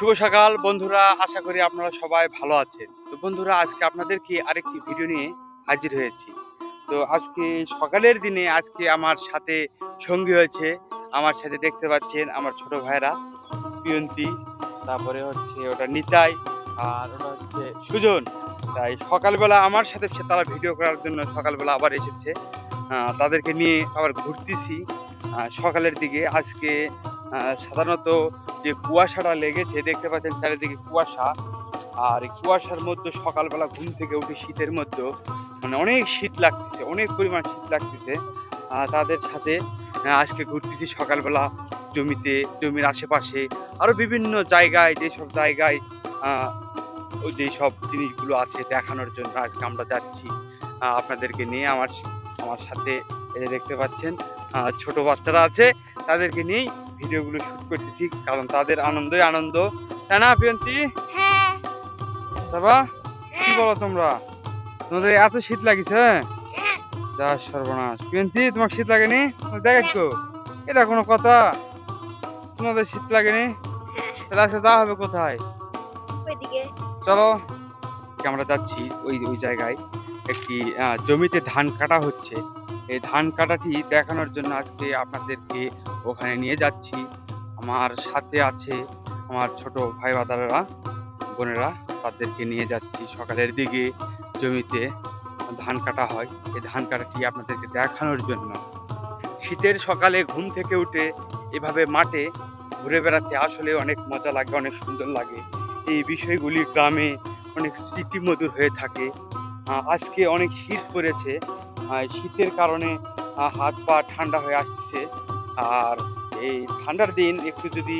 শুভ সকাল বন্ধুরা, আশা করি আপনারা সবাই ভালো আছেন। তো বন্ধুরা, আজকে আপনাদেরকে আরেকটি ভিডিও নিয়ে হাজির হয়েছি। তো আজকে সকালের দিনে আজকে আমার সাথে সঙ্গী হয়েছে। আমার সাথে দেখতে পাচ্ছেন আমার ছোট ভাইরা পিয়ন্তি, তারপরে হচ্ছে ওটা নিতাই, আর ওটা হচ্ছে সুজন। তাই সকালবেলা আমার সাথে তারা ভিডিও করার জন্য সকালবেলা আবার এসেছে। তাদেরকে নিয়ে আবার ঘুরতেছি সকালের দিকে। আজকে সাধারণত যে কুয়াশাটা লেগেছে, দেখতে পাচ্ছেন চারিদিকে কুয়াশা। আর এই কুয়াশার মধ্যে সকালবেলা ঘুম থেকে উঠে শীতের মধ্যে মানে অনেক শীত লাগতেছে, অনেক পরিমাণ শীত লাগতেছে। তাদের সাথে আজকে ঘুরতেছি সকালবেলা জমির আশেপাশে, আরো বিভিন্ন জায়গায়, যেসব জায়গায় ওই যেসব জিনিসগুলো আছে দেখানোর জন্য আজকে আমরা যাচ্ছি আপনাদেরকে নিয়ে। আমার আমার সাথে এই যে দেখতে পাচ্ছেন ছোট বাচ্চারা আছে, তাদেরকে নিয়েই ভিডিওগুলো শুট করতেছি, কারণ তাদের আনন্দই আনন্দ, তাই না প্রিয়ন্তি? বাবা কি বলো তোমরা, তোমাদের এত শীত লাগিছে? যা সর্বনাশ। প্রিয়ন্তি, তোমার শীত লাগেনি? দেখো এটা কোনো কথা? তোমাদের শীত লাগেনি? তাহলে আজকে যাওয়া হবে কোথায়? চলো, আমরা যাচ্ছি ওই ওই জায়গায়। একটি জমিতে ধান কাটা হচ্ছে। এই ধান কাটাটি দেখানোর জন্য আজকে আপনাদেরকে ওখানে নিয়ে যাচ্ছি। আমার সাথে আছে আমার ছোট ভাই বাদারেরা, বোনেরা, তাদেরকে নিয়ে যাচ্ছি। সকালের দিকে জমিতে ধান কাটা হয়, এই ধান কাটাটি আপনাদেরকে দেখানোর জন্য। শীতের সকালে ঘুম থেকে উঠে এভাবে মাঠে ঘুরে বেড়াতে আসলে অনেক মজা লাগে, অনেক সুন্দর লাগে। এই বিষয়গুলি গ্রামে অনেক স্মৃতিমধুর হয়ে থাকে। আজকে অনেক শীত পড়েছে, শীতের কারণে হাত পা ঠান্ডা হয়ে আসছে। আর এই ঠান্ডার দিন একটু যদি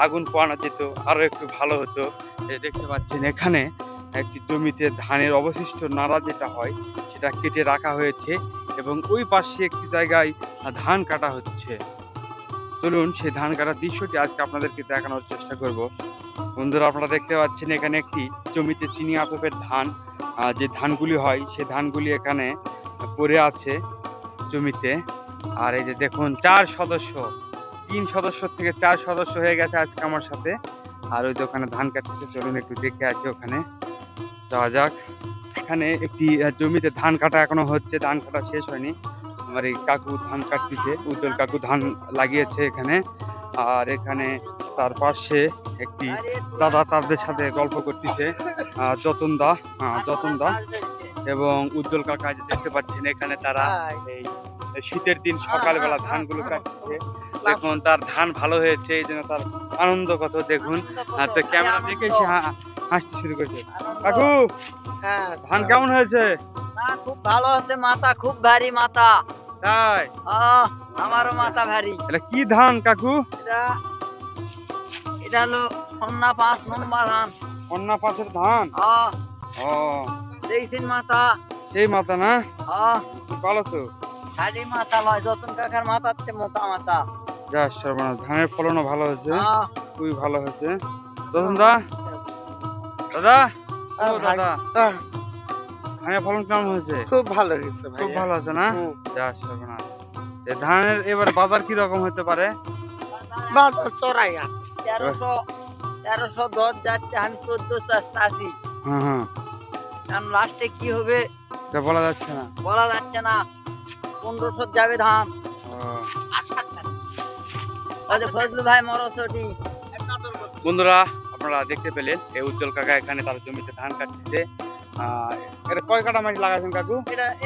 আগুন পোয়ানো যেত আরো একটু ভালো হতো। দেখতে পাচ্ছেন এখানে একটি জমিতে ধানের অবশিষ্ট নাড়া যেটা হয় সেটা কেটে রাখা হয়েছে, এবং ওই পাশে একটি জায়গায় ধান কাটা হচ্ছে। চলুন সেই ধান কাটার দৃশ্যটি আজকে আপনাদেরকে দেখানোর চেষ্টা করব। বন্ধুরা, আপনারা দেখতে পাচ্ছেন এখানে একটি জমিতে চিনি আতপের ধান, যে ধানগুলি হয় সে ধানগুলি এখানে পড়ে আছে জমিতে। আর এই যে দেখুন, 4 সদস্য, 3 সদস্য থেকে 4 সদস্য হয়ে গেছে আজকে আমার সাথে। আর ওই দোকানে ধান কাটতেছে, চলুন একটু দেখে আসি, ওখানে যাওয়া যাক। এখানে একটি জমিতে ধান কাটা এখনো হচ্ছে, ধান কাটা শেষ হয়নি। আমার এই কাকু ধান কাটতেছে, উজ্জ্বল কাকু ধান লাগিয়েছে এখানে। আর এখানে তার পাশে একটি দাদা তাদের সাথে গল্প করতেছে, যতন দা এবং উজ্জ্বল কাকা, যে দেখতে পাচ্ছেন এখানে তারা এই শীতের দিন সকালবেলা ধানগুলো কাটছে। দেখুন তার ধান ভালো হয়েছে, এই জন্য তার আনন্দ কত দেখুন। তো ক্যামেরা দেখে সে হাসতে শুরু করেছে। কাকু, ধান কেমন হয়েছে? খুব ভালো হচ্ছে, মাথা খুব ভারী মাথা। তাই? আমারও মাথা ভারী। এটা কি ধান কাকু? এটা হলো সন্না 5 নম্বর ধান। কন্যা পাশের ধান? ও, দেখছেন মাথা? সেই মাথা না? ভালো তো। ভারী মাথা লয়, যতন কাকার মাথার চেয়ে মোটা মাথা। যা সর্বনাশ, ধানের ফলনও ভালো হয়েছে, খুবই ভালো হয়েছে। যতন দা, দাদা, ও দাদা, ধানের ফলন কেমন হয়েছে? খুব ভালো হয়েছে, খুব ভালো আছে না? যা সর্বনাশ। ধানের এবার বাজার কি রকম হতে পারে? বাজার চড়াই 1310 যাচ্ছে, আমি 1400 চাচ্ছি। কারণ লাস্টে কি হবে বলা যাচ্ছে না, 1500 যাবে ধান। ফজলু ভাই মরসটি। বন্ধুরা, আপনারা দেখতে পেলেন এই উজ্জ্বল কাকা এখানে তার জমিতে ধান কাটতেছে। এটা কয় কাঠা মাটি লাগাইছেন কাকু?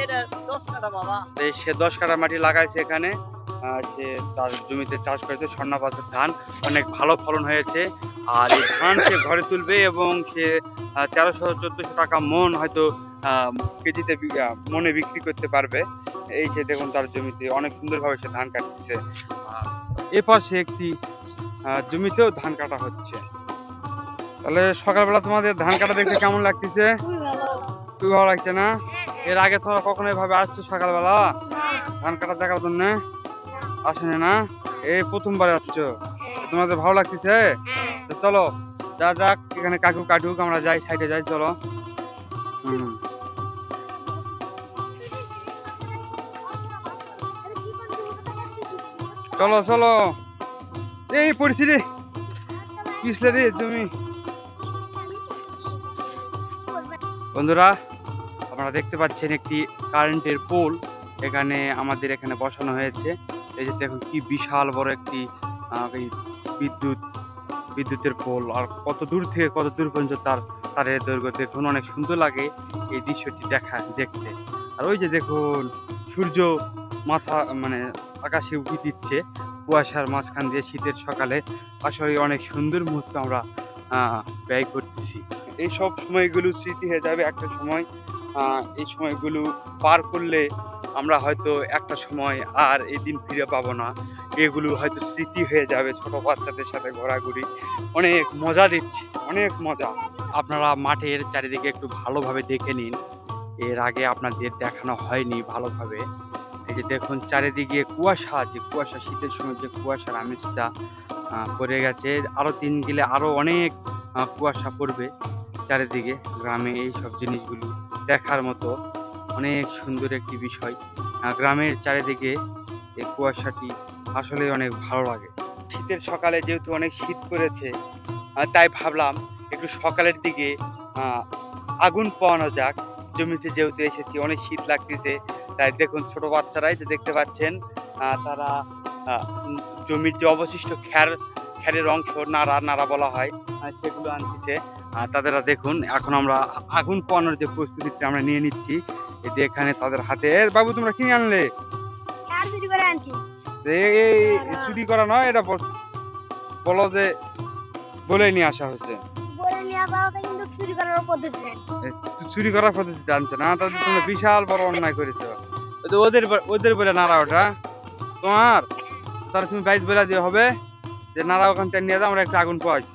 এটা 10 কাঠা বাবা। সে 10 কাঠা মাটি লাগাইছে এখানে। সে তার জমিতে চাষ করেছে স্বর্ণা পাশের ধান, অনেক ভালো ফলন হয়েছে। আর এই ধান সে ঘরে তুলবে এবং সে 1300-1400 টাকা মন হয়তো কেজিতে মনে বিক্রি করতে পারবে। এই যে দেখুন তার জমিতে অনেক সুন্দরভাবে সে ধান কাটতেছে। এ পাশে একটি জমিতেও ধান কাটা হচ্ছে। তাহলে সকালবেলা তোমাদের ধান কাটা দেখতে কেমন লাগতেছে? খুবই ভালো লাগছে না? এর আগে তোমরা কখনো এভাবে আসছো সকালবেলা ধান কাটা দেখার জন্য? আসেনি না? এই প্রথমবার আসছো, তোমাদের ভালো লাগতেছে? তো চলো যা যাক, এখানে কাকু কাটুক, আমরা যাই, সাইডে যাই, চলো। চলো চলো, এই পরিস্থিতি পিছলে রে জমি। বন্ধুরা আপনারা দেখতে পাচ্ছেন একটি কারেন্টের পোল এখানে আমাদের এখানে বসানো হয়েছে। এই যে দেখুন কি বিশাল বড় একটি এই বিদ্যুতের পোল, আর কত দূর থেকে কত দূর পর্যন্ত তারের দৈর্ঘ্য দেখুন, অনেক সুন্দর লাগে এই দৃশ্যটি দেখতে। আর ওই যে দেখুন সূর্য মাথা মানে আকাশে উঠে দিচ্ছে কুয়াশার মাঝখান দিয়ে শীতের সকালে। আসলে অনেক সুন্দর মুহূর্ত আমরা ব্যয় করতেছি। এই সব সময়গুলো স্মৃতি হয়ে যাবে একটা সময়। এই সময়গুলো পার করলে আমরা হয়তো একটা সময় আর এই দিন ফিরে পাবো না। এগুলো হয়তো স্মৃতি হয়ে যাবে। ছোট বাচ্চাদের সাথে ঘোরাঘুরি অনেক মজা দিচ্ছে, অনেক মজা। আপনারা মাঠের চারিদিকে একটু ভালোভাবে দেখে নিন, এর আগে আপনাদের দেখানো হয়নি ভালোভাবে। এই যে দেখুন চারিদিকে কুয়াশা, যে কুয়াশা শীতের সময় যে কুয়াশার আমেজটা পড়ে গেছে, আরো দিন গেলে আরো অনেক কুয়াশা পড়বে চারিদিকে। গ্রামে এই সব জিনিসগুলো দেখার মতো অনেক সুন্দর একটি বিষয়। গ্রামের চারিদিকে এই কুয়াশাটি আসলে অনেক ভালো লাগে। শীতের সকালে যেহেতু অনেক শীত করেছে, তাই ভাবলাম একটু সকালের দিকে আগুন পোহানো যাক। জমিতে যেহেতু এসেছি অনেক শীত লাগতেছে, তাই দেখুন ছোট বাচ্চারাই যে দেখতে পাচ্ছেন তারা জমির যে অবশিষ্ট খ্যারের অংশ নাড়া বলা হয় সেগুলো আনতেছে। তাদেরা দেখুন এখন আমরা আগুন পোহানোর যে প্রস্তুতিটা আমরা নিয়ে নিচ্ছি। এই যে এখানে তাদের হাতে, বাবু তোমরা কিনে আনলে? চুরি করা নয়, এটা বলো যে বলে নিয়ে আসা হয়েছে। চুরি করার পদ্ধতি জানছে না, তাদের তোমরা বিশাল বড় অন্যায় করেছো। ওদের বলে নাড়া ওটা তোমার, তাহলে তুমি বাইশ বেলা দিয়ে হবে যে নাড়া ওখান থেকে নিয়ে যাও, আমরা একটা আগুন পোয়াইছি।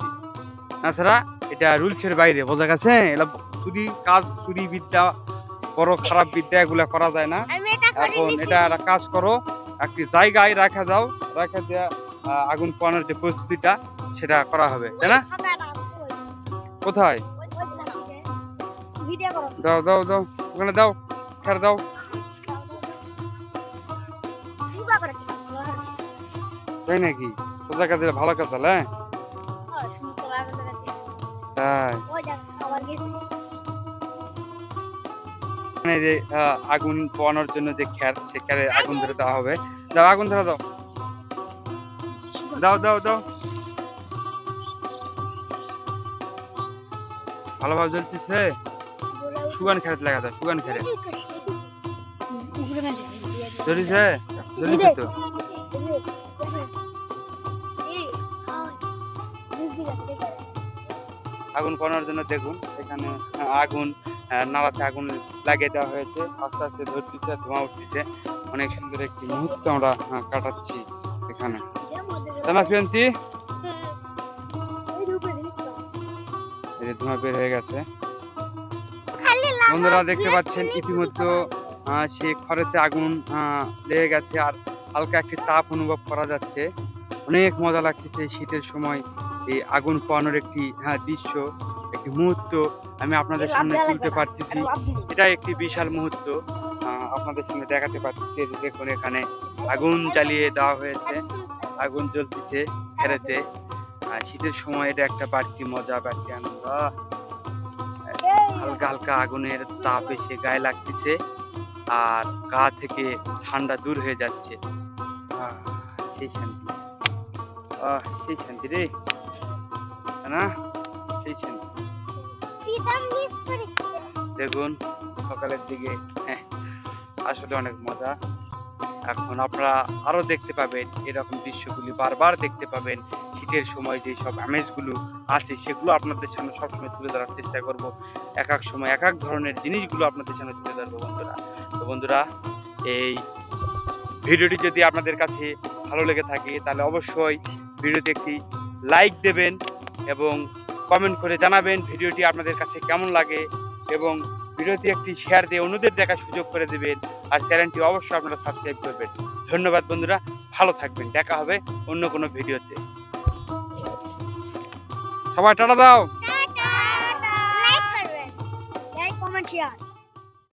তাছাড়া এটা রুলসের বাইরে, বোঝা গেছে? এটা চুরি বিদ্যা, বড় খারাপ বিদ্যা এগুলা করা যায় না। এখন এটা একটা কাজ করো, একটি জায়গায় রাখা যাও, রাখা দিয়ে আগুন পোয়ানোর যে প্রস্তুতিটা সেটা করা হবে, তাই না? কোথায়? দাও দাও দাও, ওখানে দাও, খের দাও। তাই নাকি? সোজা কাজে ভালো কাজ হলে তাই। যে আগুন পোয়ানোর জন্য যে খ্যার, সে খ্যারে আগুন ধরে দেওয়া হবে। দাও আগুন ধরে দাও, দাও দাও দাও। ভালোভাবে জ্বলতেছে। সুগান খেরে লাগা দাও, সুগান খেরে জ্বলিছে, জ্বলিছে তো। আগুন পোয়ানোর জন্য দেখুন এখানে আগুন নাড়াতে আগুন লাগিয়ে দেওয়া হয়েছে, আস্তে আস্তে ধরতেছে, ধোঁয়া উঠতেছে। অনেক সুন্দর একটি মুহূর্ত আমরা কাটাচ্ছি এখানে, তাই না ফিয়ন্তি? এই যে ধোঁয়া বের হয়ে গেছে। বন্ধুরা দেখতে পাচ্ছেন ইতিমধ্যে সে খড়েতে আগুন লেগে গেছে, আর হালকা একটি তাপ অনুভব করা যাচ্ছে। অনেক মজা লাগতেছে শীতের সময় এই আগুন পোয়ানোর একটি দৃশ্য, একটি মুহূর্ত আমি আপনাদের সামনে তুলতে পারতেছি। এটা একটি বিশাল মুহূর্ত আপনাদের সামনে দেখাতে পারতেছি। দেখুন এখানে আগুন জ্বালিয়ে দেওয়া হয়েছে, আগুন জ্বলতেছে খেরেতে। শীতের সময় এটা একটা বাড়তি মজা, বাড়তি আনন্দ। হালকা হালকা আগুনের তাপ এসে গায়ে লাগতেছে, আর গা থেকে ঠান্ডা দূর হয়ে যাচ্ছে। সেই শান্তি, সেই শান্তি রে, না সেই শান্তি। দেখুন সকালের দিকে আসলে অনেক মজা। এখন আপনারা আরো দেখতে পাবেন এরকম দৃশ্যগুলি, বারবার দেখতে পাবেন। শীতের সময় যে সব আমেজগুলো আছে সেগুলো আপনাদের সামনে সবসময় তুলে ধরার চেষ্টা করব। এক এক সময় এক এক ধরনের জিনিসগুলো আপনাদের সামনে তুলে ধরবো বন্ধুরা। তো বন্ধুরা, এই ভিডিওটি যদি আপনাদের কাছে ভালো লেগে থাকে তাহলে অবশ্যই ভিডিওতে একটি লাইক দেবেন এবং কমেন্ট করে জানাবেন ভিডিওটি আপনাদের কাছে কেমন লাগে, এবং ভিডিওটি একটি শেয়ার দিয়ে অন্যদের দেখার সুযোগ করে দেবেন। আর চ্যানেলটি অবশ্যই আপনারা সাবস্ক্রাইব করবেন। ধন্যবাদ বন্ধুরা, ভালো থাকবেন, দেখা হবে অন্য কোনো ভিডিওতে। সবাই টাটা দাও। লাইক করবেন, লাইক কমেন্ট শেয়ার।